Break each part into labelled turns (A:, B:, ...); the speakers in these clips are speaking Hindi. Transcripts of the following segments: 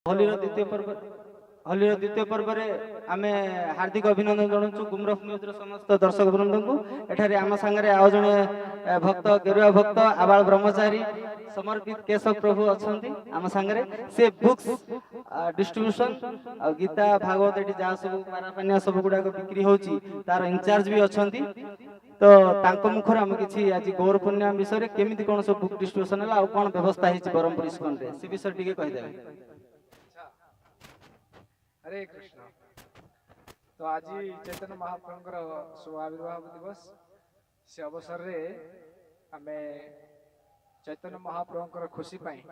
A: होलीर द्वितीय पर्व आम हार्दिक अभिनंदन जनाऊँ गुमरफ न्यूज समस्त दर्शक वृंद को। एठारे आम सांगे आउ जड़े भक्त गेरुआ भक्त आबाल ब्रह्मचारी समर्पित केशव प्रभु अच्छा आम सांगे से बुक्स डिस्ट्रीब्यूशन गीता भागवत ये जहाँ सब पारापानिया सब गुड़ाक बिक्री होची तार इंचार्ज भी अच्छा। तो मुखर आम कि आज गौर पूर्णिमा विषय केमी कौन सब बुक डिस्ट्रीब्यूशन है कौन व्यवस्था है ब्रह्मपुर इस्कन से विषय टी कहीदेवे।
B: हरे कृष्ण। तो आज चैतन्य महाप्रभुंर शुभ आविर्भाव दिवस से अवसर रे आमे चैतन्य महाप्रभुंर खुशी पाई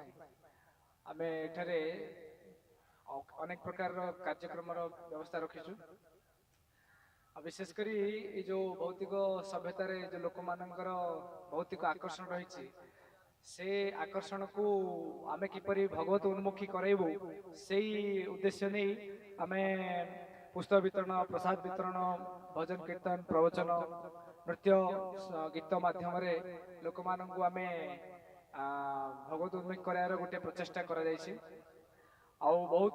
B: आमे एठारे अनेक प्रकार कार्यक्रम व्यवस्था रखीचु। विशेषकर ये जो भौतिक सभ्यतार जो लोक मानकर भौतिक आकर्षण रही से आकर्षण को आमे किपरि भगवत उन्मुखी कराइबु से उद्देश्य नहीं आमे पुस्तक वितरण प्रसाद वितरण भजन कीर्तन प्रवचन नृत्य गीत माध्यम लोक मानू आमे भगवत उन्मुखी करार गोटे प्रचेषा कर बहुत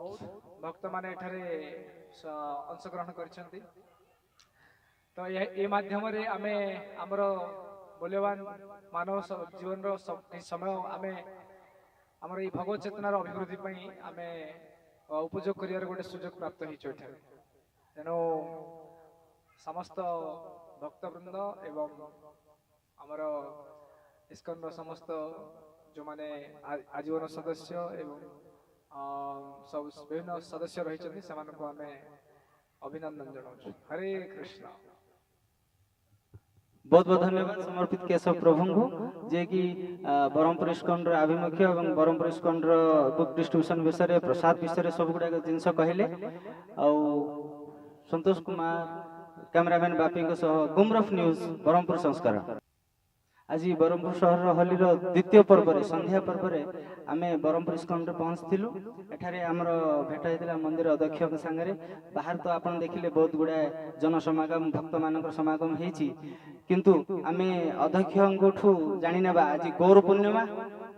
B: भक्त माने एठारे अंशग्रहण कर। तो ये माध्यम आमे आमर मूल्यवान मानव जीवन समय आमे आमर ये भगवत चेतनार अभिवृद्धि आमे उपयोग कर गोटे सुजोग प्राप्त हो। तेणु समस्त भक्तवृंद एवं आमर इस्कन समस्त जो माने आजीवन सदस्य एवं सब विभिन्न सदस्य रही से आमे अभिनंदन जनाऊँ। हरे कृष्ण।
A: बहुत बहुत धन्यवाद समर्पित केशव प्रभु को जे कि ब्रह्मपुर इस्कन आभिमुख्य और ब्रह्मपुर इस्कन बुक डिस्ट्रीब्यूशन विषय प्रसाद विषय सब गुड़ाक जिनस कहले। संतोष कुमार कैमरामैन बापी गुमरफ न्यूज ब्रह्मपुर संस्कार। आज ब्रह्मपुर शहर होलीर द्वितीय पर्व संध्या पर्व आम ब्रह्मपुर इस्कन पहुँचलु। एठारे आमर भेट होता मंदिर अध्यक्ष सांगे बाहर तो आप देखिले बहुत गुड़ाए जनसमागम भक्त मान समागम होती किंतु आम अध्यक्ष जानी आज गौर पूर्णिमा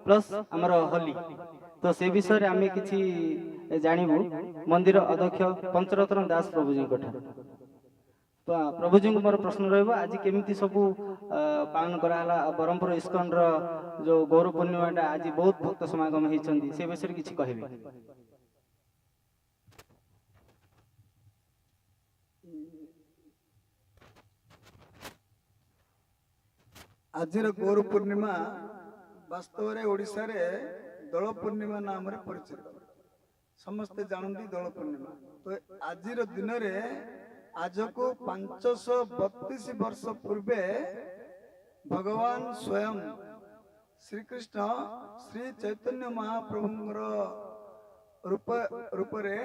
A: प्लस आमर होली तो से विषय आम कि जानबू मंदिर अध्यक्ष पंचरत्न दास प्रभुजी प्रभुजी को मोर प्रश्न रहा आज केमी सब पालन कराला ब्रह्मपुर इस्कन जो गौर पूर्णिमा आज बहुत भक्त समागम होती से विषय किसी कहे।
C: आज गौर पूर्णिमा वास्तव में ओडिशा रे दोल पूर्णिमा नाम रे परिचित समस्ते जानती दोल पूर्णिमा। तो आज दिन आज को 532 वर्ष पूर्वे भगवान स्वयं श्री कृष्ण श्री चैतन्य महाप्रभुंर रूप रे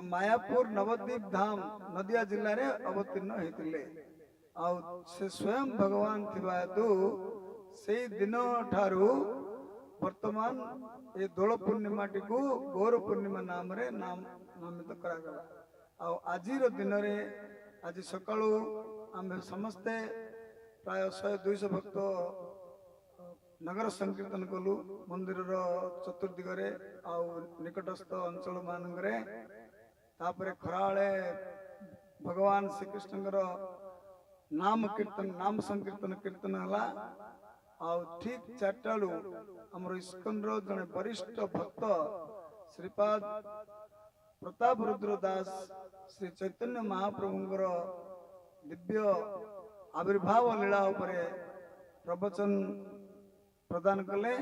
C: मायापुर नवद्वीप धाम नदिया जिले में अवतीर्ण होते से स्वयं भगवान थिबा हेतु से दिन ठारू वर्तमान ये दोल पूर्णिमा टी को गौर पूर्णिमा नाम रे नामित करा। आज दिन रे आज सकाळू आम समस्ते प्राय 100-200 भक्त नगर संकीर्तन कलु मंदिर चतुर्दिगरे निकटस्थ अंचल मानकरे तापरे खराळे भगवान श्री कृष्णकर नाम कीर्तन नाम संकीर्तन कीर्तन हला। ठीक 4टालू आमर इस्कन जड़े वरिष्ठ भक्त श्रीपाद प्रताप रुद्र दास श्री चैतन्य महाप्रभुंर दिव्य आविर्भाव लीला उपरे प्रवचन प्रदान कले।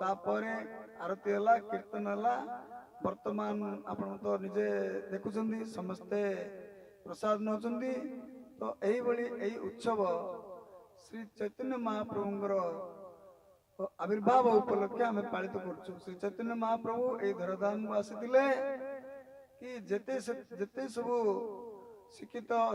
C: तापरे आरती हला कीर्तन हला। वर्तमान आपण तो निजे देखुछंदी समस्ते प्रसाद नौचंदी। तो यही उत्सव श्री चैतन्य महाप्रभुंर आविर्भाव उपलक्षे आम पालित कर। श्री चैतन्य महाप्रभु यही धराधाम को आसी कि जेते सब शिक्षित